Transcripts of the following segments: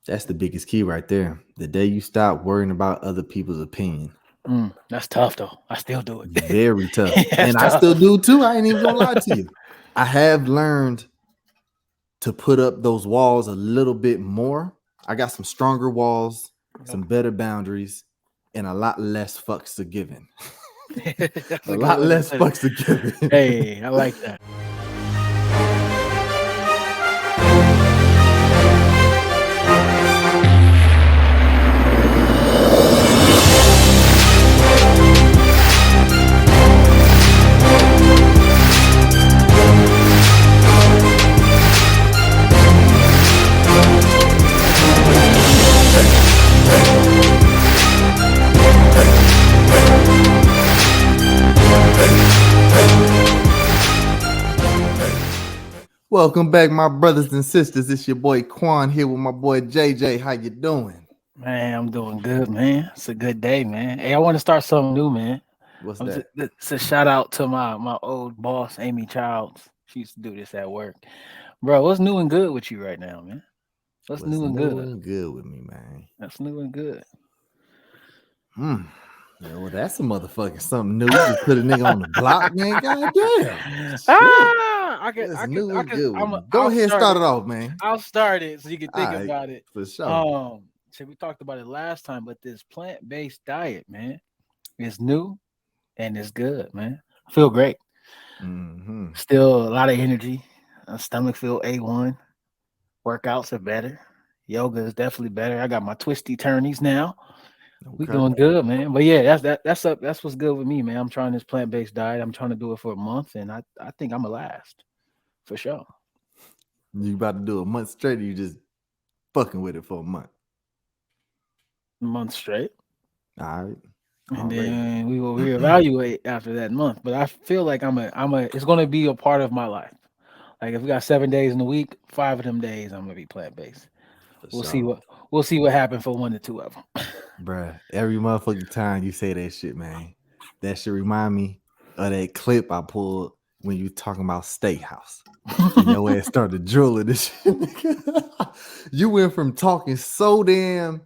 That's the biggest key right there. The day you stop worrying about other people's opinion. That's tough though. I still do it. Very tough. That's And I still tough. do too. I ain't even gonna lie to you. I have learned to put up those walls a little bit more. I got some stronger walls, some better boundaries, and a lot less fucks are given. That's A a good lot way to less put it. fucks are given. Hey, I like that. Welcome back, my brothers and sisters. It's your boy Quan here with my boy JJ. How you doing? Man, I'm doing good, man. It's a good day, man. Hey, I want to start something new, man. What's that? It's a shout out to my old boss, Amy Childs. She used to do this at work. Bro, what's new and good with you right now, man? What's What's new and new good? and good with me, man? That's new and good. Yeah, well, that's a motherfucking something new. You just put a nigga on the block, man. Goddamn. Shit. That's new and good with me. Go I'll ahead and start start it. it off, man. I'll start it so you can All think right, about it. for sure. So we talked about it last time, but this plant-based diet, man, is new and it's good, man. I feel great. Mm-hmm. Still a lot of energy. Stomach feel A1. Workouts are better. Yoga is definitely better. I got my twisty turnies now. We Okay. doing good, man. But yeah, that's what's good with me, man. I'm trying this plant-based diet. I'm trying to do it for a month, and I think I'm gonna last for sure. You about to do a month straight, or you just fucking with it for a month? A month straight. All right. And Already. then we will reevaluate after that month. But I feel like it's gonna be a part of my life. Like if we got 7 days in a week, 5 of them days I'm gonna be plant based. For We'll see sure. what happens for 1 or 2 of them. Bruh, every motherfucking time you say that shit, man, that should remind me of that clip I pulled when you talking about steakhouse. And your ass started drooling this shit. You went from talking so damn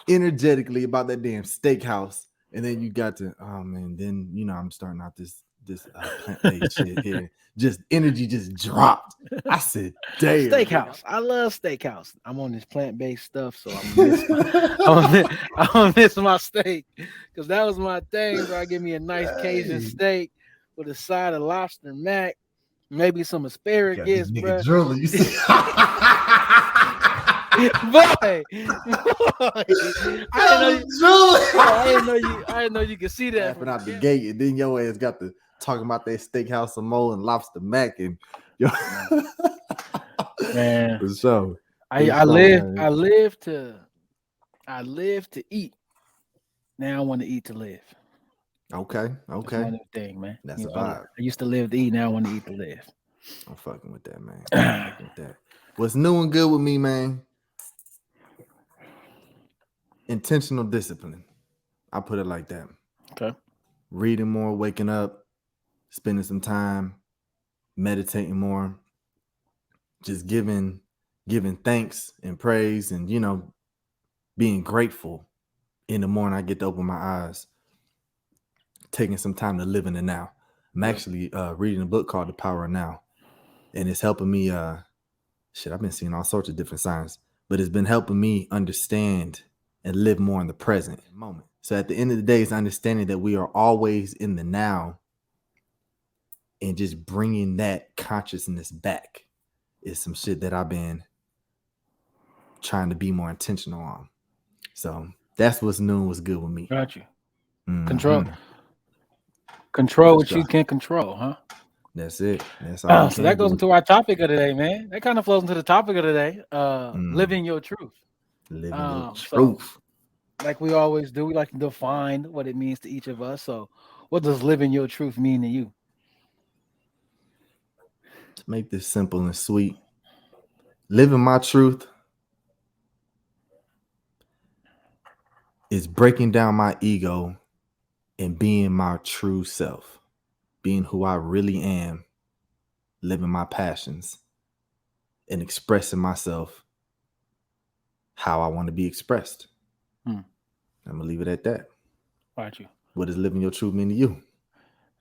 energetically about that damn steakhouse, and then you got to, oh man, then I'm starting out this plant-based shit here. Just energy just dropped. I said, damn. Steakhouse. I love steakhouse. I'm on this plant based stuff, so I'm gonna miss my I'm gonna miss my steak because that was my thing. Bro, I give me a nice Cajun Hey, steak with a side of lobster mac, maybe some got this asparagus, nigga bro. drooling. You see? boy, I didn't know That you. was drooling. I didn't know you. I didn't know you could see that Laughing from the out the camera. gate, and then your ass got to talking about that steakhouse some more and lobster mac and yo. Man, For sure. I For I sure, live man. I live to I live to eat. Now I want to eat to live. Okay, That's my okay. new thing, man. That's You a know, vibe. I used to live to eat. Now I want to eat to live. I'm fucking with that, man. I'm fucking with that. What's new and good with me, man? Intentional discipline. I put it like that. Okay. Reading more, waking up, spending some time, meditating more, just giving thanks and praise, and being grateful in the morning. I get to open my eyes, taking some time to live in the now. I'm Yep. actually reading a book called The Power of Now, and it's helping me. I've been seeing all sorts of different signs, but it's been helping me understand and live more in the present moment. So at the end of the day, it's understanding that we are always in the now, and just bringing that consciousness back is some shit that I've been trying to be more intentional on. So that's what's new and what's good with me. Got you. Control Mm-hmm. control For what sure. you can control, huh? That's it. That's all you So that can goes do. into our topic of the day, man. That kind of flows into the topic of the day. Mm. Living your truth. Living your So truth. like we always do, we like to define what it means to each of us. So what does living your truth mean to you? To make this simple and sweet, living my truth is breaking down my ego and being my true self, being who I really am, living my passions and expressing myself how I want to be expressed. Hmm. I'm gonna leave it at that. Got you. What does living your truth mean to you?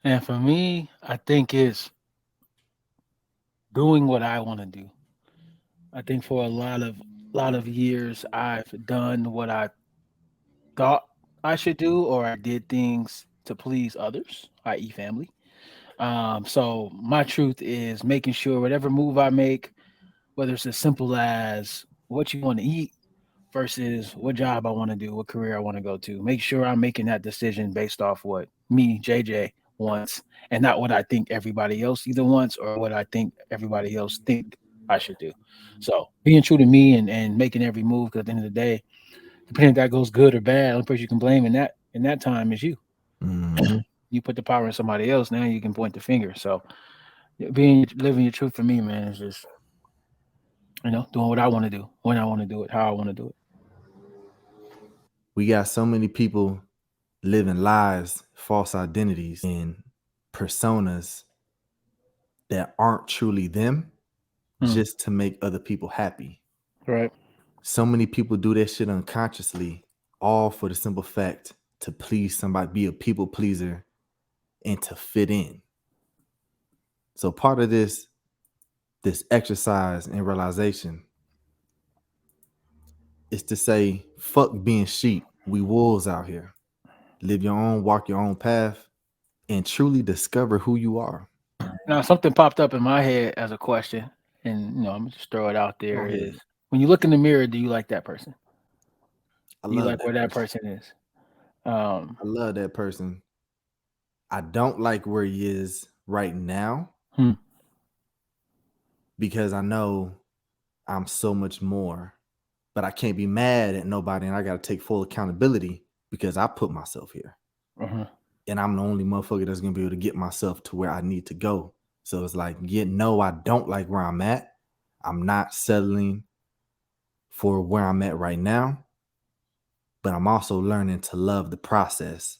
And for me, I think it's doing what I want to do. I think for a lot of years I've done what I thought I should do, or I did things to please others, i.e., family. So my truth is making sure whatever move I make, whether it's as simple as what you want to eat versus what job I want to do, what career I want to go to, make sure I'm making that decision based off what me, JJ, wants, and not what I think everybody else either wants or what I think everybody else think I should do. So being true to me and making every move, because at the end of the day, depending if that goes good or bad, the only person you can blame in that time is you. Mm-hmm. You put the power in somebody else, now you can point the finger. So being living your truth for me, man, is just doing what I want to do, when I want to do it, how I want to do it. We got so many people living lies, false identities, and personas that aren't truly them Hmm. just to make other people happy. Right. So many people do that shit unconsciously, all for the simple fact to please somebody, be a people pleaser, and to fit in. So part of this exercise and realization is to say, fuck being sheep. We wolves out here. Live your own, walk your own path, and truly discover who you are. Now, something popped up in my head as a question, and I'm gonna just throw it out Go there: is ahead. when you look in the mirror, do you like that person? I Do you love like that where that person. person is? Um, I love that person. I don't like where he is right now hmm, because I know I'm so much more, but I can't be mad at nobody and I got to take full accountability because I put myself here uh-huh, and I'm the only motherfucker that's going to be able to get myself to where I need to go. So it's like, no, I don't like where I'm at. I'm not settling for where I'm at right now, but I'm also learning to love the process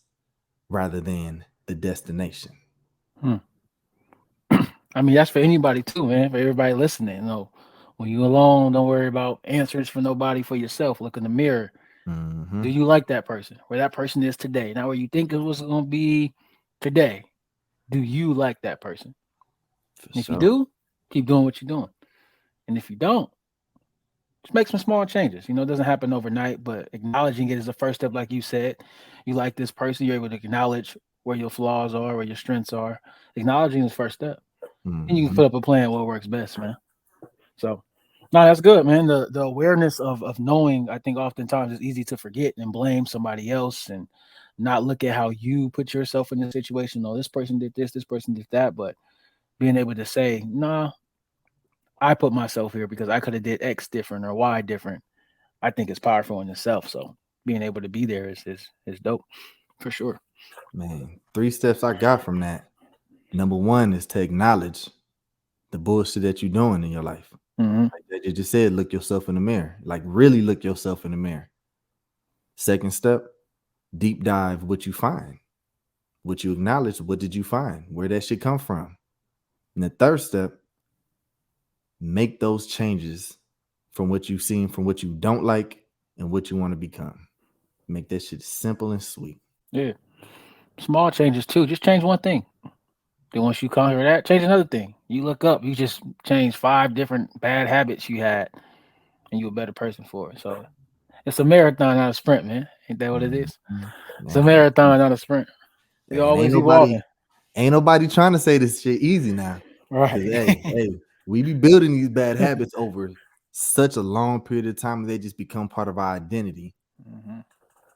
rather than the destination. hmm. I mean, that's for anybody too, man. For everybody listening, when you alone, don't worry about answers for nobody. For yourself, look in the mirror. Mm-hmm. Do you like that person? Where that person is today? Not where you think it was going to be today. Do you like that person? For And if you sure. do, keep doing what you're doing. And if you don't, just make some small changes. It doesn't happen overnight, but acknowledging it is the first step. Like you said, you like this person, you're able to acknowledge where your flaws are, where your strengths are. Acknowledging is the first step. And you can Mm-hmm. put up a plan what works best, man. So, no, that's good, man. The awareness of knowing, I think oftentimes it's easy to forget and blame somebody else and not look at how you put yourself in the situation. No, this person did this person did that. But being able to say, nah, I put myself here because I could have did X different or Y different. I think it's powerful in itself. So being able to be there is dope for sure. Man, 3 steps I got from that. Number one is to acknowledge the bullshit that you're doing in your life. Hmm. Like that you just said, look yourself in the mirror. Like really look yourself in the mirror. Second step, deep dive what you find. What you acknowledge, what did you find? Where that shit come from? And the third step, make those changes from what you've seen, from what you don't like, and what you want to become. Make that shit simple and sweet. Yeah, small changes too. Just change one thing. Then once you conquer that, change another thing. You look up, you just change 5 different bad habits you had, and you're a better person for it. So it's a marathon, not a sprint, man. Ain't that what it is? Mhm. It's a Man, marathon, not a sprint. We and always evolving. ain't nobody trying to say this shit easy now. Cause Right. hey, we be building these bad habits over such a long period of time they just become part of our identity. Hmm.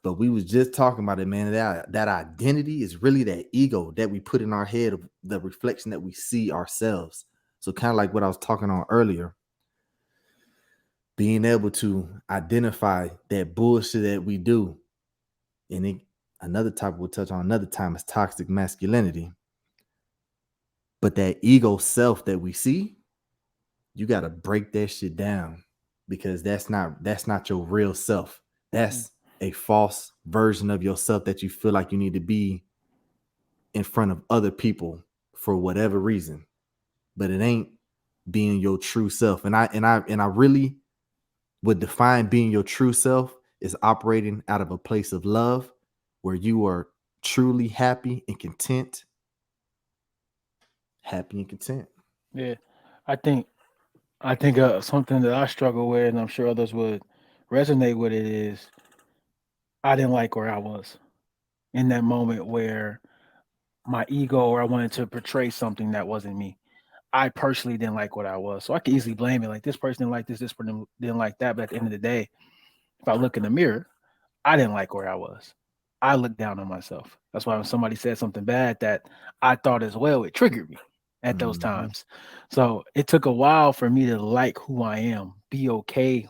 But we was just talking about it, man. That identity is really that ego that we put in our head of the reflection that we see ourselves. So kind of like what I was talking on earlier, being able to identify that bullshit that we do. And another topic we'll touch on another time is toxic masculinity. But that ego self that we see, you got to break that shit down because that's not your real self. That's a false version of yourself that you feel like you need to be in front of other people for whatever reason. But it ain't being your true self. And I really would define being your true self is operating out of a place of love where you are truly happy and content. Happy and content. Yeah, I think something that I struggle with, and I'm sure others would resonate with it, is I didn't like where I was in that moment where my ego or I wanted to portray something that wasn't me. I personally didn't like what I was, so I could easily blame it. Like this person didn't like this person didn't like that. But at the end of the day, if I look in the mirror, I didn't like where I was. I looked down on myself. That's why when somebody said something bad that I thought as well, it triggered me at those Mm-hmm. times. So it took a while for me to like who I am, be okay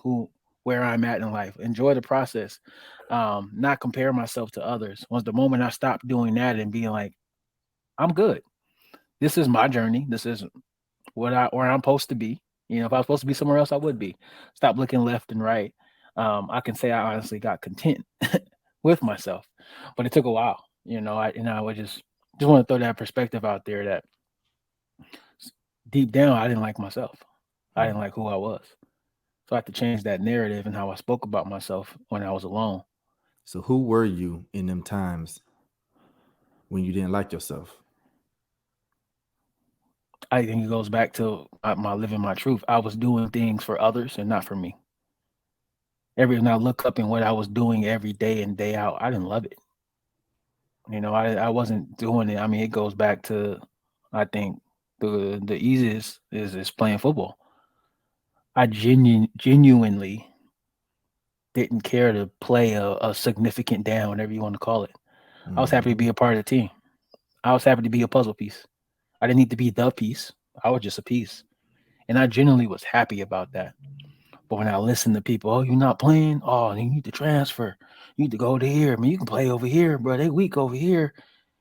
where I'm at in life, enjoy the process, not compare myself to others. Once the moment I stopped doing that and being like, I'm good. This is my journey. This is where I'm supposed to be. You know, if I was supposed to be somewhere else, I would be. Stop looking left and right. I can say I honestly got content with myself, but it took a while. I would just want to throw that perspective out there that deep down I didn't like myself. I didn't like who I was. So I had to change that narrative and how I spoke about myself when I was alone. So who were you in them times when you didn't like yourself? I think it goes back to my living my truth. I was doing things for others and not for me. Every when I look up and what I was doing every day and day out, I didn't love it. I wasn't doing it. I mean, it goes back to, I think the easiest is playing football. I genuinely didn't care to play a significant down, whatever you want to call it. I was happy to Mm-hmm. be a part of the team. I was happy to be a puzzle piece. I didn't need to be the piece. I was just a piece, and I genuinely was happy about that. But when I listen to people, oh, you're not playing. Oh, you need to transfer. You need to go to here. I mean, you can play over here, bro. They weak over here.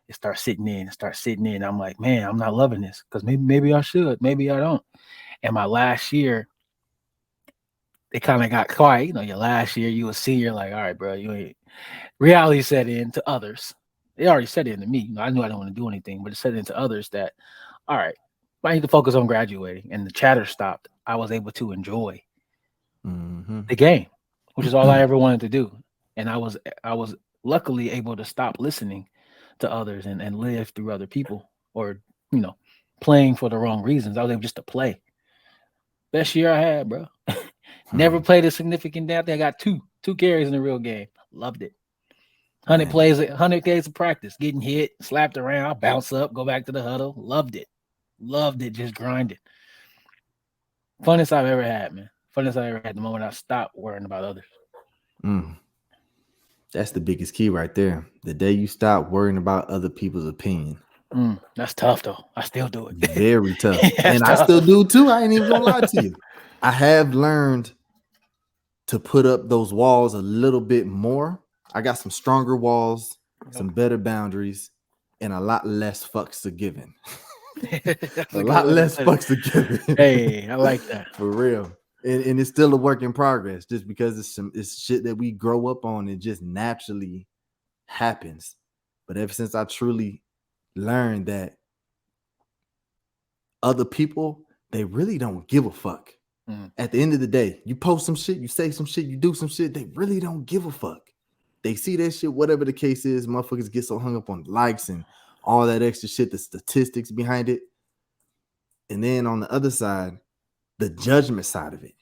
It starts sitting in. It starts sitting in. I'm like, man, I'm not loving this because maybe I should. Maybe I don't. And my last year, it kind of got quiet. Your last year, you a senior, like, all right, bro, you ain't. Reality set in to others. It already set in to me. I knew I didn't want to do anything, but it set into others that, all right, I need to focus on graduating. And the chatter stopped. I was able to enjoy Mm-hmm. the game, which is all I ever wanted to do. And I was luckily able to stop listening to others and live through other people or, you know, playing for the wrong reasons. I was able just to play. Best year I had, bro. Never played a significant down. I think I got two carries in the real game. Loved it. 100 Man, plays, 100 days of practice, getting hit, slapped around, bounce up, go back to the huddle. Loved it. Loved it. Just grinded. Funnest I've ever had, man. Funnest I ever had the moment I stopped worrying about others. mm, that's the biggest key right there. The day you stop worrying about other people's opinion. That's tough though. I still do it. Very tough. That's And I tough. still do too. I ain't even gonna lie to you. I have learned to put up those walls a little bit more. I got some stronger walls, some better boundaries, and a lot less fucks to giving. That's A a good lot way to less put it. fucks to giving. Hey, I like that. For real. And it's still a work in progress just because it's shit that we grow up on and just naturally happens. But ever since I truly learned that other people, they really don't give a fuck. Mm, At the end of the day, you post some shit, you say some shit, you do some shit, they really don't give a fuck. They see that shit, whatever the case is, motherfuckers get so hung up on likes and all that extra shit, the statistics behind it. And then on the other side, the judgment side of it.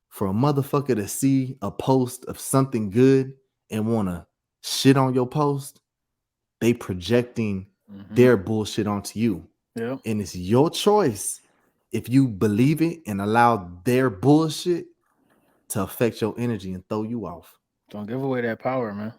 For a motherfucker to see a post of something good and want to shit on your post, they projecting hmm their bullshit onto you. Yeah. And it's your choice if you believe it and allow their bullshit to affect your energy and throw you off. Don't give away that power, man.